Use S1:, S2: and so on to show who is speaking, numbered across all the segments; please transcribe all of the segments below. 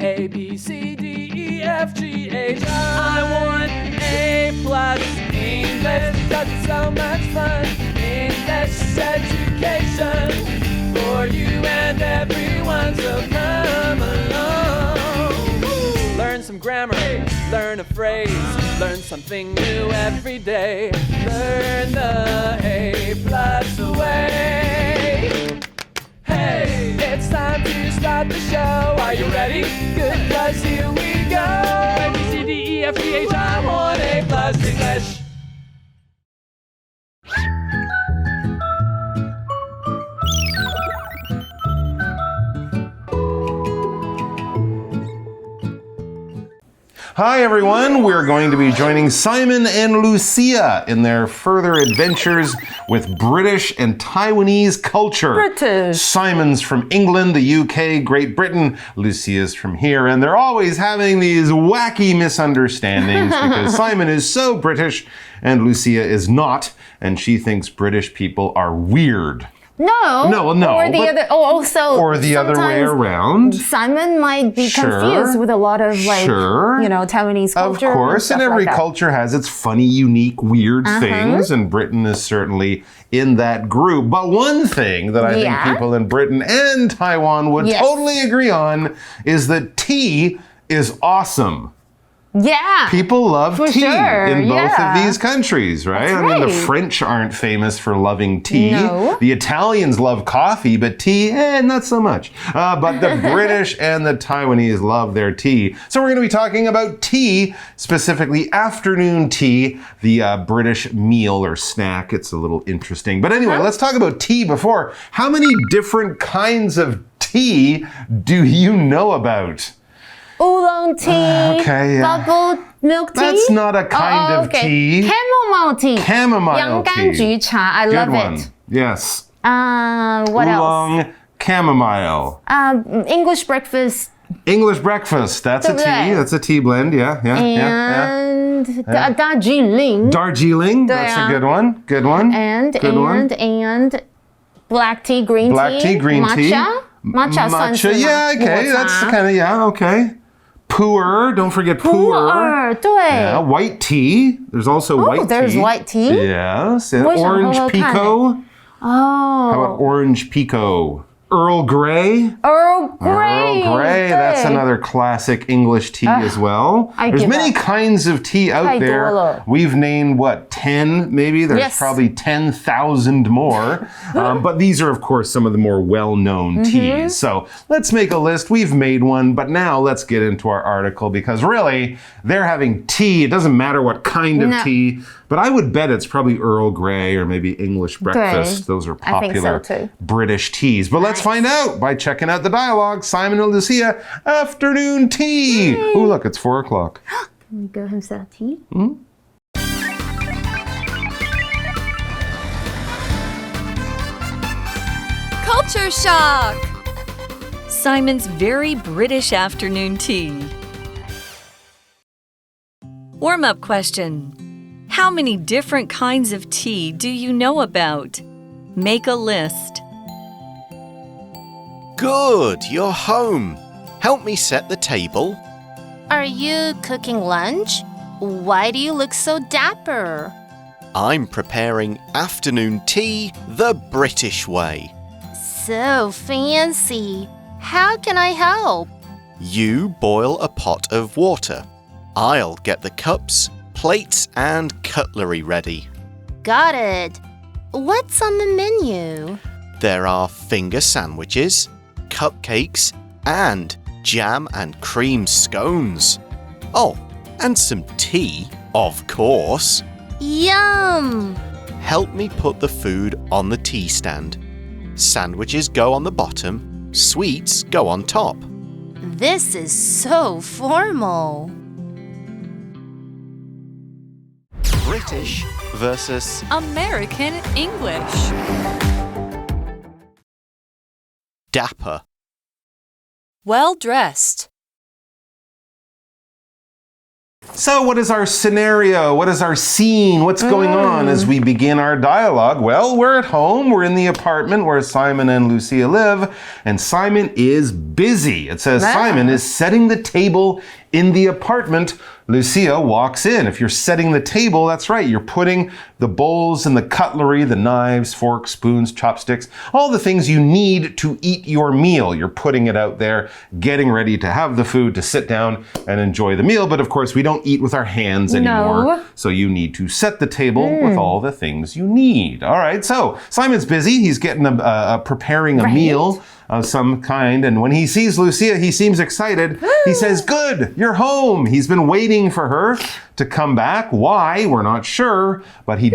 S1: A, B, C, D, E, F, G, H, I want A+, English, because it's so much fun. English education for you and everyone, so come along. Learn some grammar, learn a phrase, learn something new every day. Learn the A+ way. Hey, it's time to start the show. Are you ready? Good, 'cause here we go. A, B, C, D, E, F, G, H, I want A+ English.
S2: Hi everyone, we're going to be joining Simon and Lucia in their further adventures with British and Taiwanese culture.
S3: British.
S2: Simon's from England, the UK, Great Britain. Lucia's from here, and they're always having these wacky misunderstandings because Simon is so British and Lucia is not, and she thinks British people are weird.
S3: No.
S2: No.
S3: Or the other. Also,
S2: or the other way around.
S3: Simon might be confused with a lot of Taiwanese culture.
S2: Of course, and every culture has its funny, unique, weird things, and Britain is certainly in that group. But one thing that I think people in Britain and Taiwan would totally agree on is that tea is awesome.
S3: Yeah.
S2: People love tea in both of these countries, right?
S3: That's
S2: I mean, the French aren't famous for loving tea.
S3: No.
S2: The Italians love coffee, but tea, not so much. But the British and the Taiwanese love their tea. So we're going to be talking about tea, specifically afternoon tea, the British meal or snack. It's a little interesting. But anyway, let's talk about tea before. How many different kinds of tea do you know about?
S3: Oolong tea, bubble milk tea.
S2: That's not a kind of tea.
S3: Chamomile tea.
S2: Chamomile tea.
S3: 洋甘菊茶. I love
S2: one.
S3: it.
S2: Yes.
S3: What
S2: Oolong,
S3: else?
S2: chamomile.
S3: English breakfast.
S2: English breakfast. That's a tea. That's a tea blend. Yeah.
S3: And Darjeeling.
S2: Darjeeling. That's a good one. Good one.
S3: And black tea, green tea.
S2: Black tea, green tea.
S3: Matcha.
S2: Yeah, okay. That's kind of, okay. Pu'er. Don't forget pu'er.
S3: 对.
S2: Yeah, white tea. There's also white tea.
S3: There's white tea.
S2: Yes. And orange pico. How about orange pico? Earl Grey.
S3: Earl Grey.
S2: Earl Grey. That's another classic English tea as well. There's many kinds of tea out there. We've named, 10 maybe? There's probably 10,000 more. But these are, of course, some of the more well-known teas. So let's make a list. We've made one, but now let's get into our article because really, they're having tea. It doesn't matter what kind of tea. But I would bet it's probably Earl Grey or maybe English breakfast. Those are popular British teas. But let's find out by checking out the dialogue. Simon and Lucia, afternoon tea. Ooh, look, it's 4 o'clock.
S3: Can we go have some tea?
S4: Culture shock! Simon's very British afternoon tea. Warm-up question. How many different kinds of tea do you know about? Make a list.
S5: Good, you're home. Help me set the table.
S6: Are you cooking lunch? Why do you look so dapper?
S5: I'm preparing afternoon tea the British way.
S6: So fancy. How can I help?
S5: You boil a pot of water. I'll get the cups, plates and cutlery ready.
S6: Got it. What's on the menu?
S5: There are finger sandwiches, cupcakes, and jam and cream scones. Oh, and some tea, of course.
S6: Yum!
S5: Help me put the food on the tea stand. Sandwiches go on the bottom, sweets go on top.
S6: This is so formal.
S5: British versus
S4: American English.
S5: dapper.
S4: Well dressed.
S2: So what is our scenario? What is our scene? What's going on as we begin our dialogue? Well, we're at home. We're in the apartment where Simon and Lucia live, and Simon is busy. It says Simon is setting the table in the apartment. Lucia walks in. If you're setting the table, that's right. You're putting the bowls and the cutlery, the knives, forks, spoons, chopsticks, all the things you need to eat your meal. You're putting it out there, getting ready to have the food, to sit down and enjoy the meal. But of course, we don't eat with our hands anymore. No. So you need to set the table with all the things you need. All right, so Simon's busy. He's getting preparing a meal of some kind. And when he sees Lucia, he seems excited. He says, good, you're home. He's been waiting for her to come back. Why? We're not sure, but he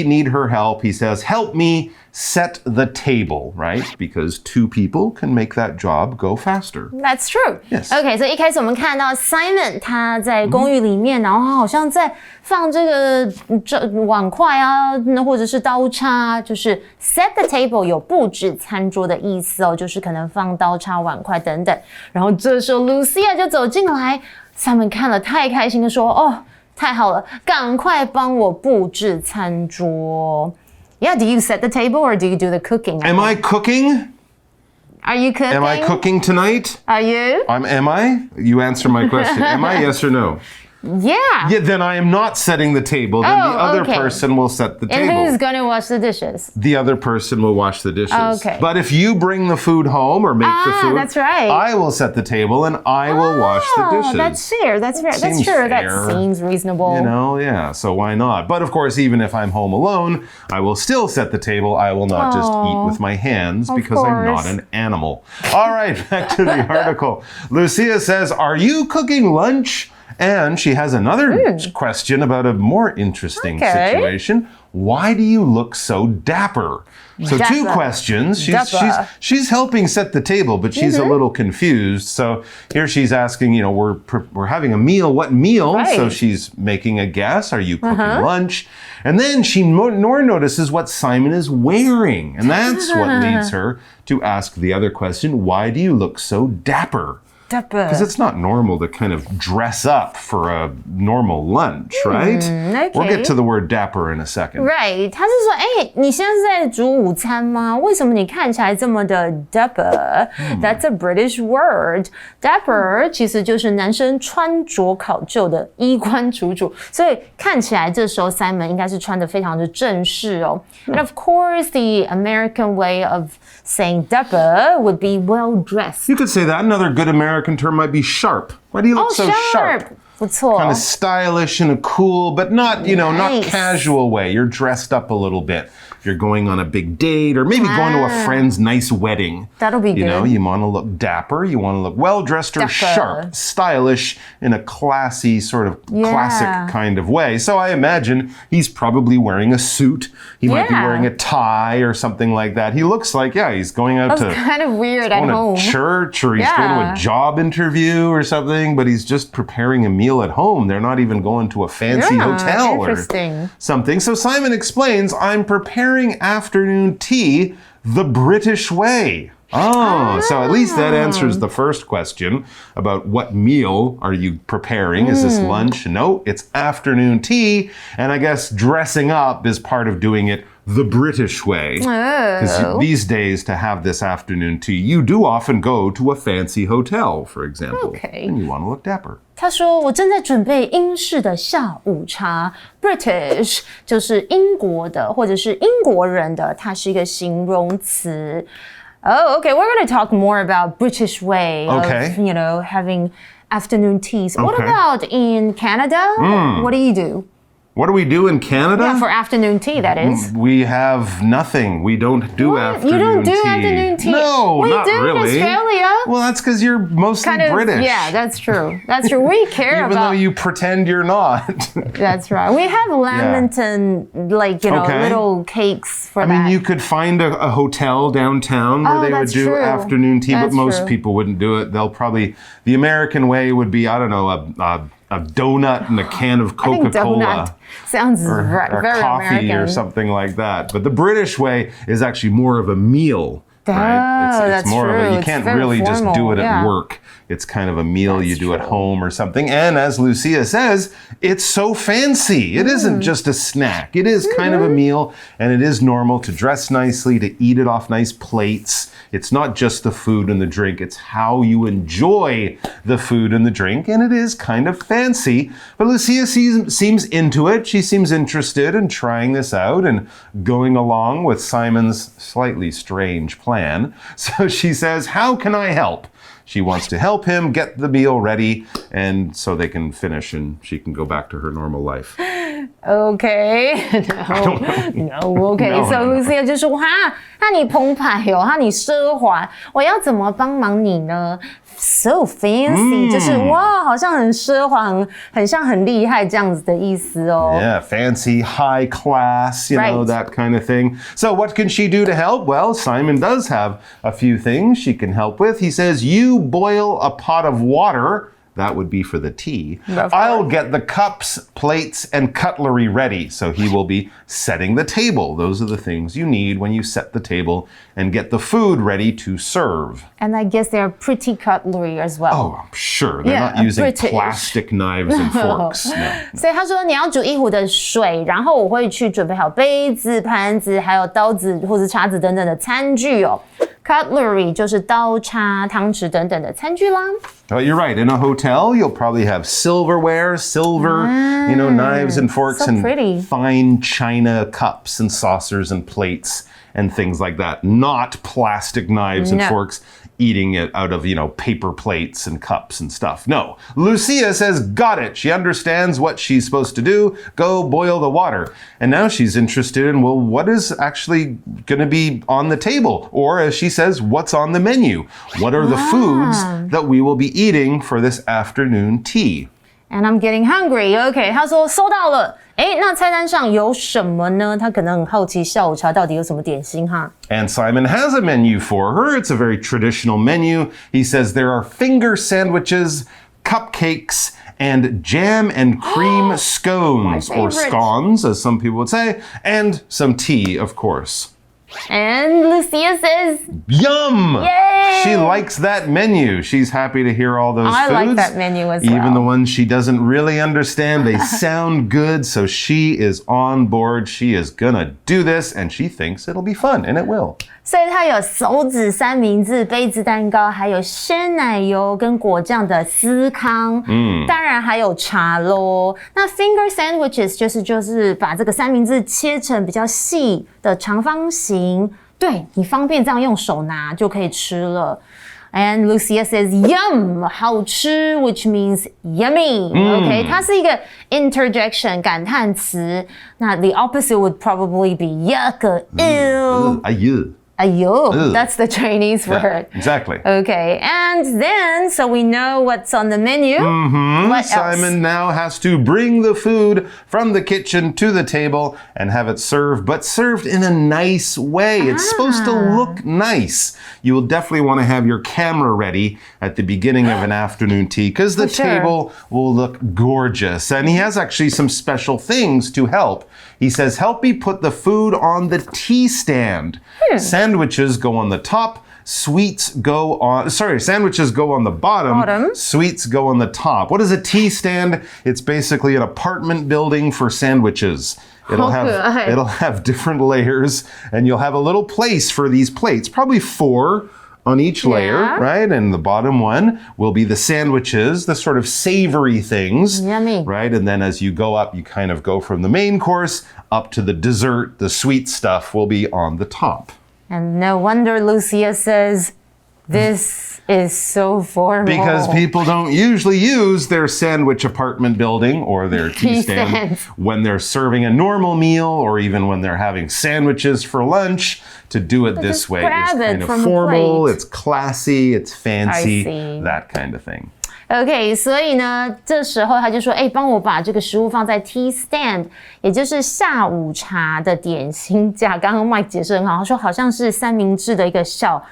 S2: need her help. He says, help me set the table, right? Because two people can make that job go faster.
S3: That's true.
S2: Yes.
S3: Okay, 所以一开始我们看到 Simon 他在公寓里面，然后他好像在放这个碗筷啊，或者是刀叉，就是 set the table 有布置餐桌的意思哦，就是可能放刀叉、碗筷等等。然后这时候 Lucia 就走进来 ，Simon 看了太开心的说：“哦，太好了，赶快帮我布置餐桌。” Yeah, do you set the table or do you do the cooking?
S2: Am I cooking?
S3: Are you cooking?
S2: Am I cooking tonight?
S3: Are you?
S2: Am I? You answer my question. Am I? Yes or no?
S3: Yeah.
S2: Yeah, then I am not setting the table. Then the other person will set the table.
S3: And who's going to wash the dishes?
S2: The other person will wash the dishes.
S3: Okay.
S2: But if you bring the food home or make the food,
S3: that's right.
S2: I will set the table and I will wash the dishes.
S3: That's fair. That's fair. That's true.
S2: Fair.
S3: That seems reasonable.
S2: You know, yeah. So why not? But of course, even if I'm home alone, I will still set the table. I will not just eat with my hands because I'm not an animal. All right, back to the article. Lucia says, are you cooking lunch? And she has another question about a more interesting situation. Why do you look so dapper? So two questions. She's helping set the table, but she's a little confused. So here she's asking, you know, we're having a meal. What meal? Right. So she's making a guess. Are you cooking lunch? And then she more notices what Simon is wearing. And that's what leads her to ask the other question. Why do you look so dapper? Because it's not normal to kind of dress up for a normal lunch, right?
S3: Okay.
S2: We'll get to the word dapper in a second.
S3: Right. 他是说，你现在是在煮午餐吗？为什么你看起来这么的 dapper? That's a British word. Dapper 其实就是男生穿着考究的衣冠楚楚，所以看起来这时候 Simon 应该是穿得非常的正式哦。And of course, the American way of saying dapper would be well dressed.
S2: You could say that. Another good American term might be sharp. Why do you look so sharp?
S3: 不错。
S2: Kind of stylish in a cool, but not, you know, not casual way. You're dressed up a little bit. If you're going on a big date or maybe going to a friend's nice wedding.
S3: That'll be good.
S2: You know, you want to look dapper. You want to look well-dressed or sharp, stylish in a classy sort of classic kind of way. So I imagine he's probably wearing a suit. He might be wearing a tie or something like that. He looks like, he's going out to
S3: kind of weird at home.
S2: Church or he's going to a job interview or something, but he's just preparing a meal at home. They're not even going to a fancy hotel or something. So Simon explains, I'm preparing afternoon tea the British way. So at least that answers the first question about what meal are you preparing? Is this lunch? No, it's afternoon tea. And I guess dressing up is part of doing it the British way. Because these days, to have this afternoon tea, you do often go to a fancy hotel, for example. And you want to look dapper.
S3: 他说我正在准备英式的下午茶 British 就是英国的或者是英国人的，它是一个形容词。Oh, okay. We're going to talk more about British way of, you know, having afternoon teas. What about in Canada? What do you do?
S2: What do we do in Canada?
S3: Yeah, for afternoon tea, that is.
S2: We have nothing. We don't do afternoon tea.
S3: You don't do afternoon tea?
S2: No, not really.
S3: We do in Australia.
S2: Well, that's because you're mostly British.
S3: Yeah, that's true. That's true. We care
S2: Even though you pretend you're not.
S3: That's right. We have lamington, like, you know, little cakes for that.
S2: I mean, you could find a hotel downtown where they would do afternoon tea, but most people wouldn't do it. They'll probably, the American way would be, I don't know, a donut and a can of Coca-Cola.
S3: Sounds
S2: or
S3: very
S2: coffee
S3: American.
S2: Or something like that. But the British way is actually more of a meal right?
S3: It's
S2: more
S3: true.
S2: of a, you can't really just do it at work. It's kind of a meal you do at home or something. And as Lucia says, it's so fancy. It isn't just a snack. It is kind of a meal, and it is normal to dress nicely, to eat it off nice plates. It's not just the food and the drink, it's how you enjoy the food and the drink, and it is kind of fancy. But Lucia seems into it. She seems interested in trying this out and going along with Simon's slightly strange plan. So she says, how can I help? She wants to help him get the meal ready, and so they can finish and she can go back to her normal life.
S3: Okay. No, okay. So Lucia 就说哈，那你澎湃哦，哈你奢华，我要怎么帮忙你呢？So fancy，就是哇，好像很奢华，很像很厉害这样子的意思哦。
S2: Yeah, fancy, high class, you know, that kind of thing. So what can she do to help? Well, Simon does have a few things she can help with. He says, you boil a pot of water. That would be for the tea. I'll get the cups, plates, and cutlery ready. So he will be setting the table. Those are the things you need when you set the table and get the food ready to serve.
S3: And I guess they're pretty cutlery as well.
S2: Oh, I'm sure. They're not using plastic knives and forks. No.
S3: 所以他说你要煮1壶的水，然后我会去准备好杯子、盘子，还有刀子或者叉子等等的餐具哦。Cutlery 就是刀叉、汤匙等等的餐具啦。
S2: Oh, you're right. In a hotel, you'll probably have silverware, you know, knives and forks, and fine china cups and saucers and plates and things like that. Not plastic knives and forks eating it out of, you know, paper plates and cups and stuff. No. Lucia says, got it. She understands what she's supposed to do. Go boil the water. And now she's interested in, well, what is actually going to be on the table? Or as she says, what's on the menu? What are the foods that we will be eating for this afternoon tea?
S3: And I'm getting hungry. Okay, 他说收到了。诶，那菜单上有什么呢？他可能很好奇下午茶到底有什么点心哈。
S2: And Simon has a menu for her. It's a very traditional menu. He says there are finger sandwiches, cupcakes, and jam and cream scones, or scones, as some people would say, and some tea, of course.
S3: And Lucia says,
S2: yum!
S3: Yay!
S2: She likes that menu. She's happy to hear all those foods.
S3: I like that menu as well.
S2: Even the ones she doesn't really understand. They sound good, so she is on board. She is gonna do this, and she thinks it'll be fun, and it will.
S3: 所以它有手指三明治、杯子蛋糕，还有鲜奶油跟果酱的司康，当然还有茶咯。那 finger sandwiches 就是把这个三明治切成比较细的长方形，对你方便这样用手拿就可以吃了。And Lucia says, yum, 好吃 which means yummy. Okay, 它是一个 interjection 感叹词。那 the opposite would probably be yuck, ew. Ayo, that's the Chinese word.
S2: Exactly.
S3: Okay, and then, so we know what's on the menu. What
S2: Simon
S3: else?
S2: now has to bring the food from the kitchen to the table and have it served, but served in a nice way. It's supposed to look nice. You will definitely want to have your camera ready at the beginning of an afternoon tea because the table will look gorgeous. And he has actually some special things to help. He says, help me put the food on the tea stand. Sandwiches go on the top, sandwiches go on the bottom, sweets go on the top. What is a tea stand? It's basically an apartment building for sandwiches. It'll have different layers, and you'll have a little place for these plates, probably 4 on each layer, right? And the bottom one will be the sandwiches, the sort of savory things, right? And then as you go up, you kind of go from the main course up to the dessert. The sweet stuff will be on the top.
S3: And no wonder Lucia says, this is so formal.
S2: Because people don't usually use their sandwich apartment building or their tea stand when they're serving a normal meal or even when they're having sandwiches for lunch. To do it this way is kind of formal, it's classy, it's fancy, that kind of thing.
S3: OK， 所以呢，这时候他就说：“哎，帮我把这个食物放在 tea stand， 也就是下午茶的点心架。”刚刚 Mike 解释很好，他说好像是三明治的一个小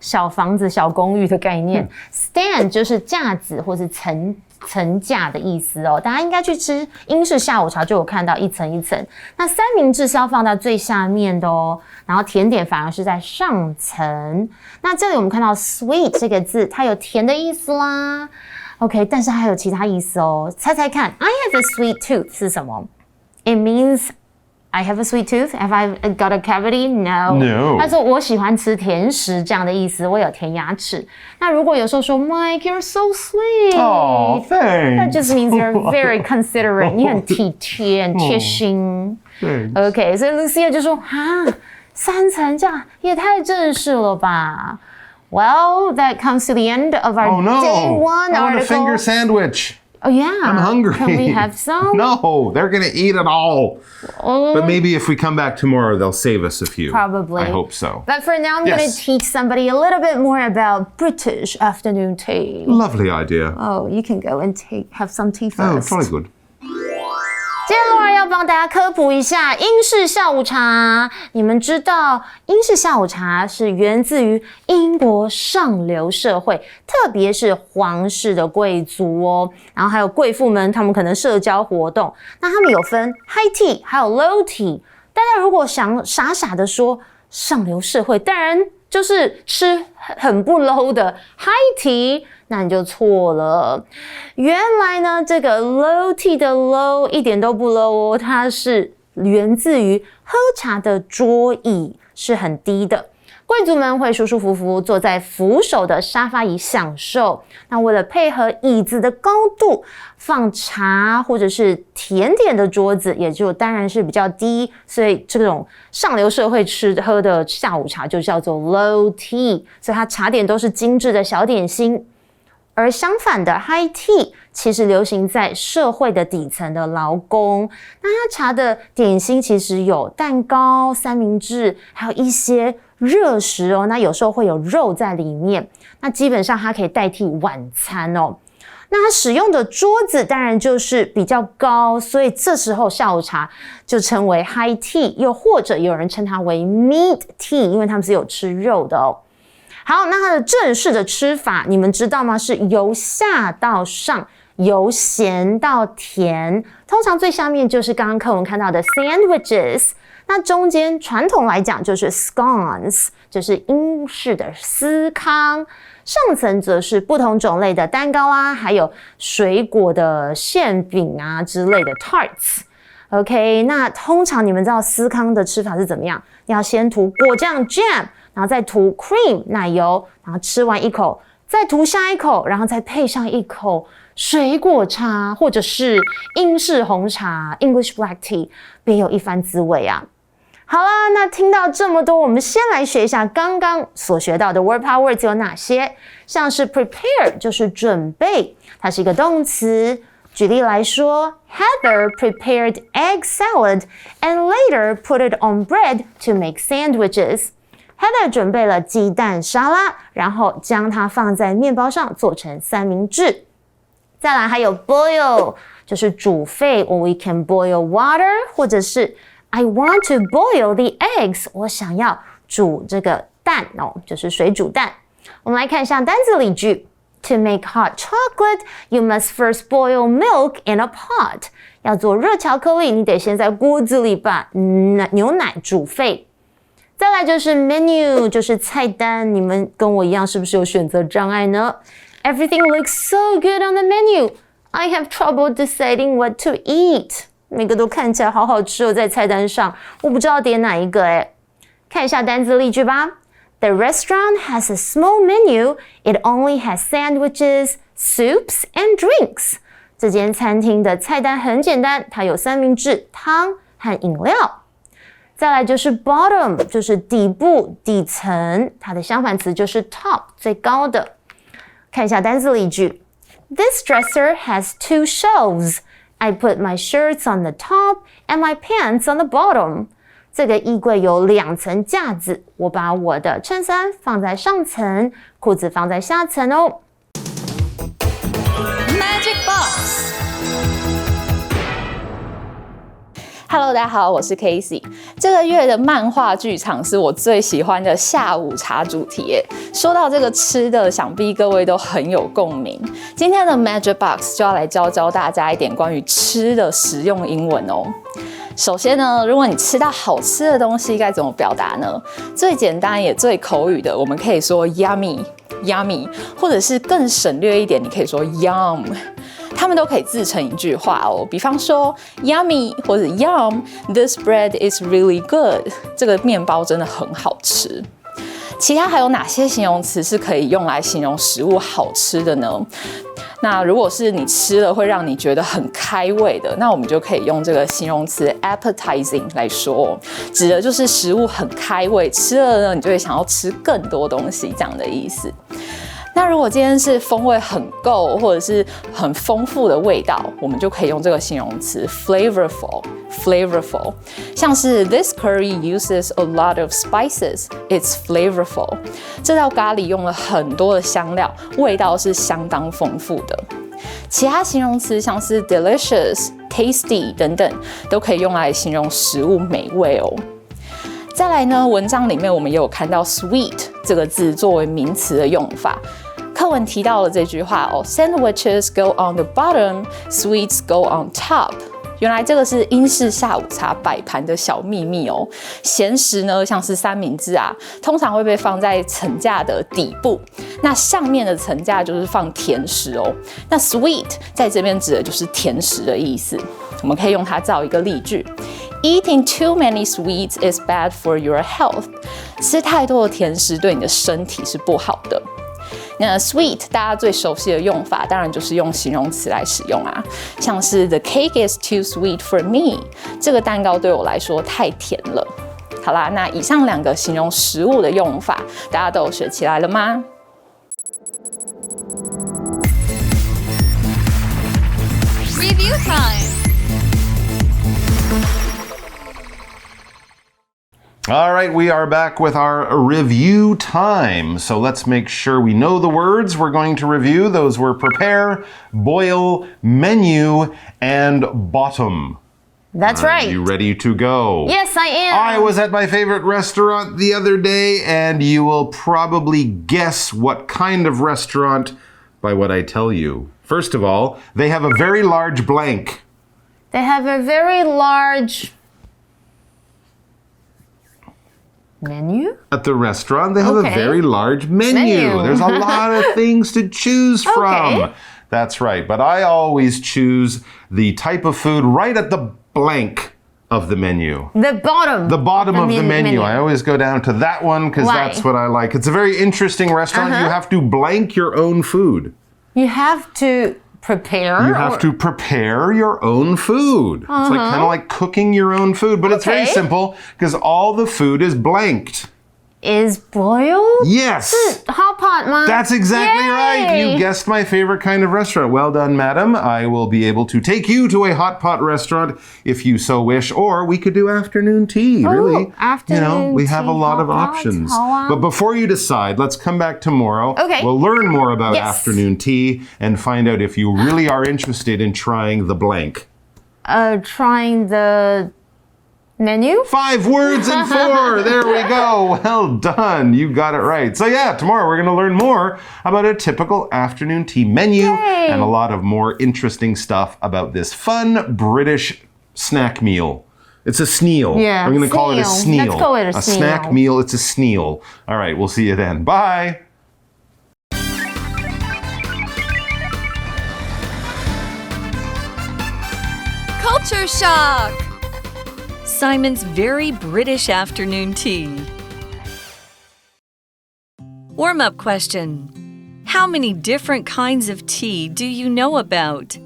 S3: 小房子、小公寓的概念。Stand 就是架子或是层架的意思哦。大家应该去吃英式下午茶就有看到一层一层。那三明治是要放到最下面的哦，然后甜点反而是在上层。那这里我们看到 sweet 这个字，它有甜的意思啦。OK， 但是还有其他意思哦。猜猜看 ，I have a sweet tooth 是什么 ？It means I have a sweet tooth. Have I got a cavity? No. 他说我喜欢吃甜食这样的意思，我有甜牙齿。那如果有时候说 Mike, you're so sweet.
S2: Oh, thanks.
S3: That just means you're very considerate. 你很体贴，很贴心。OK， 所以 Lucia 就说哈，3层这样也太正式了吧。Well, that comes to the end of our day one
S2: I want a
S3: article.
S2: finger sandwich.
S3: Oh yeah.
S2: I'm hungry.
S3: Can we have some?
S2: No, they're going to eat it all. But maybe if we come back tomorrow, they'll save us a few.
S3: Probably.
S2: I hope so.
S3: But for now, I'm going to teach somebody a little bit more about British afternoon tea.
S2: Lovely idea.
S3: Oh, you can go and have some tea first.
S2: Oh, jolly good.
S3: 接下来要帮大家科普一下英式下午茶。你们知道英式下午茶是源自于英国上流社会，特别是皇室的贵族哦，然后还有贵妇们，他们可能社交活动。那他们有分 high tea 还有 low tea。大家如果想傻傻的说上流社会，当然就是吃很不 low 的 high tea。那你就错了。原来呢，这个 low tea 的 low 一点都不 low 哦，它是源自于喝茶的桌椅是很低的，贵族们会舒舒服服坐在扶手的沙发椅享受。那为了配合椅子的高度，放茶或者是甜点的桌子也就当然是比较低，所以这种上流社会喝的下午茶就叫做 low tea， 所以它茶点都是精致的小点心。而相反的 high tea 其实流行在社会的底层的劳工，那它茶的点心其实有蛋糕、三明治，还有一些热食哦，那有时候会有肉在里面，那基本上它可以代替晚餐哦。那它使用的桌子当然就是比较高，所以这时候下午茶就称为 high tea， 又或者有人称它为 meat tea， 因为他们是有吃肉的哦。好，那它的正式的吃法，你们知道吗？是由下到上，由咸到甜。通常最下面就是刚刚课文看到的 sandwiches， 那中间传统来讲就是 scones， 就是英式的司康。上层则是不同种类的蛋糕啊，还有水果的馅饼啊之类的 tarts。OK， 那通常你们知道司康的吃法是怎么样？要先涂果酱 jam。然后再涂 cream 奶油，然后吃完一口，再涂下一口，然后再配上一口水果茶，或者是英式红茶 English black tea， 别有一番滋味啊！好啦，那听到这么多，我们先来学一下刚刚所学到的 word power words 有哪些，像是 prepare 就是准备，它是一个动词。举例来说 Heather prepared egg salad and later put it on bread to make sandwiches。Heather 准备了鸡蛋沙拉，然后将它放在面包上做成三明治。再来还有 boil 就是煮沸 or we can boil water， 或者是 I want to boil the eggs， 我想要煮这个蛋哦，就是水煮蛋。我们来看一下单字例句。To make hot chocolate, you must first boil milk in a pot。 要做热巧克力，你得先在锅子里把牛奶煮沸。再来就是 menu， 就是菜单。你们跟我一样是不是有选择障碍呢？ Everything looks so good on the menu. I have trouble deciding what to eat. 每个都看起来好好吃哦，在菜单上，我不知道点哪一个诶。看一下单字例句吧。The restaurant has a small menu. It only has sandwiches, soups, and drinks. 这间餐厅的菜单很简单，它有三明治、汤和饮料。再来就是 bottom， 就是底部、底层，它的相反词就是 top， 最高的。看一下单字例句。This dresser has 2 shelves. I put my shirts on the top and my pants on the bottom. 这个衣柜有2层架子，我把我的衬衫放在上层，裤子放在下层哦。
S4: Magic Box。
S7: Hello， 大家好，我是 Casey。这个月的漫画剧场是我最喜欢的下午茶主题耶。说到这个吃的，想必各位都很有共鸣。今天的 Magic Box 就要来教大家一点关于吃的实用英文哦。首先呢，如果你吃到好吃的东西，该怎么表达呢？最简单也最口语的，我们可以说 yummy， 或者是更省略一点，你可以说 yum。它们都可以自成一句话哦，比方说 yummy 或者 yum，this bread is really good， 这个面包真的很好吃。其他还有哪些形容词是可以用来形容食物好吃的呢？那如果是你吃了会让你觉得很开胃的，那我们就可以用这个形容词 appetizing 来说，指的就是食物很开胃，吃了呢你就会想要吃更多东西这样的意思。那如果今天是风味很够或者是很丰富的味道，我们就可以用这个形容词 flavorful。像是 This curry uses a lot of spices, it's flavorful。这道咖喱用了很多的香料，味道是相当丰富的。其他形容词像是 delicious、tasty 等等，都可以用来形容食物美味哦。再来呢，文章里面我们也有看到 sweet 这个字作为名词的用法。课文提到了这句话哦 ，Sandwiches go on the bottom, sweets go on top。原来这个是英式下午茶摆盘的小秘密哦。咸食呢，像是三明治啊，通常会被放在层架的底部，那上面的层架就是放甜食哦。那 sweet 在这边指的就是甜食的意思。我们可以用它造一个例句 ：Eating too many sweets is bad for your health。吃太多的甜食对你的身体是不好的。那 sweet 大家最熟悉的用法，当然就是用形容词来使用啊，像是 The cake is too sweet for me， 这个蛋糕对我来说太甜了。好啦，那以上两个形容食物的用法，大家都有学起来了吗
S4: ？Review time.
S2: All right, we are back with our review time. So let's make sure we know the words we're going to review. Those were prepare, boil, menu, and bottom.
S3: That's right.
S2: Are you ready to go?
S3: Yes, I am.
S2: I was at my favorite restaurant the other day, and you will probably guess what kind of restaurant by what I tell you. First of all, they have a very large blank.
S3: They have a very large menu?
S2: At the restaurant, they have a very large menu. There's a lot of things to choose from. That's right. But I always choose the type of food right at the blank of the menu.
S3: The bottom.
S2: The bottom of the menu. I always go down to that one because that's what I like. It's a very interesting restaurant. You have to blank your own food.
S3: You have to prepare?
S2: You have to prepare your own food. It's like kind of like cooking your own food, but it's very simple because all the food is blanked.
S3: Is boiled?
S2: Yes.
S3: Hot pot, Mom.
S2: That's exactly right. You guessed my favorite kind of restaurant. Well done, madam. I will be able to take you to a hot pot restaurant if you so wish, or we could do afternoon tea, really.
S3: Afternoon
S2: we have a lot of
S3: hot
S2: options.
S3: Pot.
S2: But before you decide, let's come back tomorrow.
S3: Okay.
S2: We'll learn more about afternoon tea and find out if you really are interested in trying the blank.
S3: Trying the menu?
S2: 5 words in 4. There we go. Well done. You got it right. So yeah, tomorrow we're going to learn more about a typical afternoon tea menu and a lot of more interesting stuff about this fun British snack meal. It's a sneal.
S3: Yeah,
S2: we're going to call it a sneal.
S3: Let's call it a sneal.
S2: A snack meal, it's a sneal. All right, we'll see you then. Bye.
S4: Culture shock! Simon's very British afternoon tea. Warm-up question. How many different kinds of tea do you know about?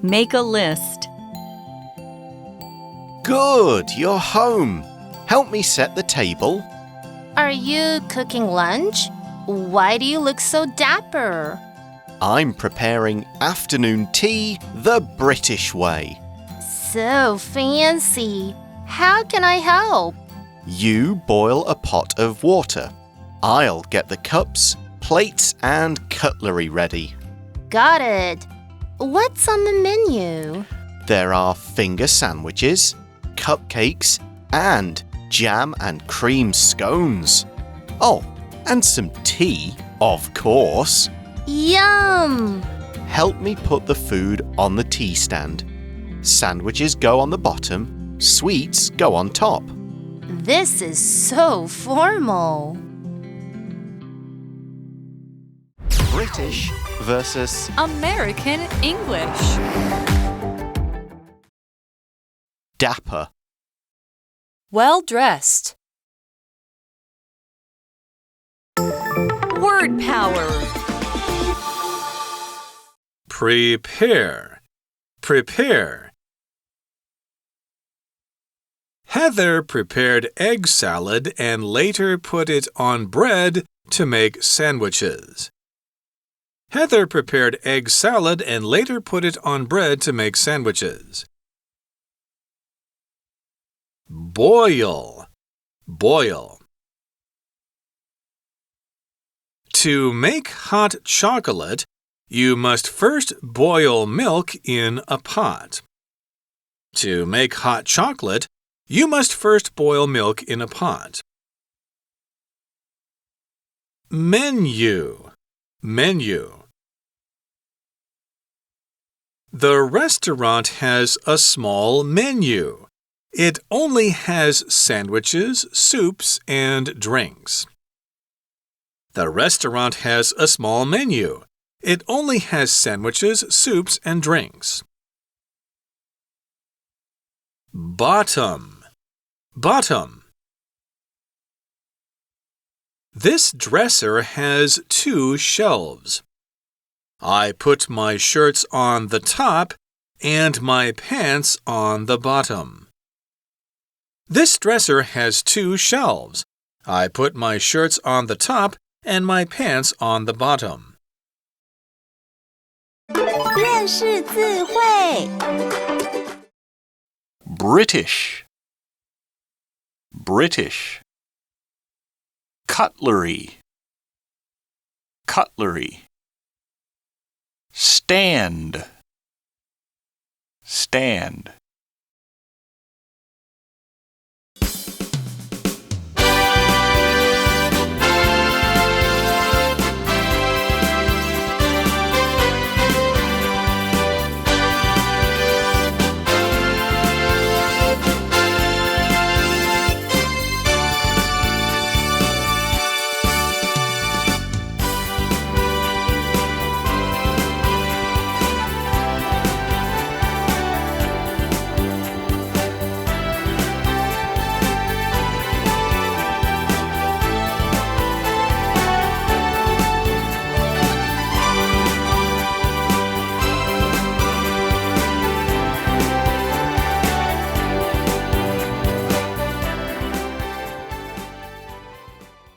S4: Make a list.
S5: Good, you're home. Help me set the table.
S6: Are you cooking lunch? Why do you look so dapper?
S5: I'm preparing afternoon tea the British way.
S6: So fancy. How can I help?
S5: You boil a pot of water. I'll get the cups, plates, and cutlery ready.
S6: Got it. What's on the menu?
S5: There are finger sandwiches, cupcakes, and jam and cream scones. Oh, and some tea, of course.
S6: Yum!
S5: Help me put the food on the tea stand. Sandwiches go on the bottom, sweets go on top.
S6: This is so formal.
S5: British versus
S4: American English.
S5: dapper.
S4: Well dressed. Word power.
S8: Prepare. Prepare. Heather prepared egg salad and later put it on bread to make sandwiches. Heather prepared egg salad and later put it on bread to make sandwiches. Boil. Boil. To make hot chocolate, you must first boil milk in a pot. To make hot chocolate, you must first boil milk in a pot. Menu. Menu. The restaurant has a small menu. It only has sandwiches, soups, and drinks. The restaurant has a small menu. It only has sandwiches, soups, and drinks. Bottom. Bottom. This dresser has 2 shelves. I put my shirts on the top and my pants on the bottom. This dresser has 2 shelves. I put my shirts on the top and my pants on the bottom.
S6: 认识字汇
S5: British. British. Cutlery. Cutlery. Stand. Stand.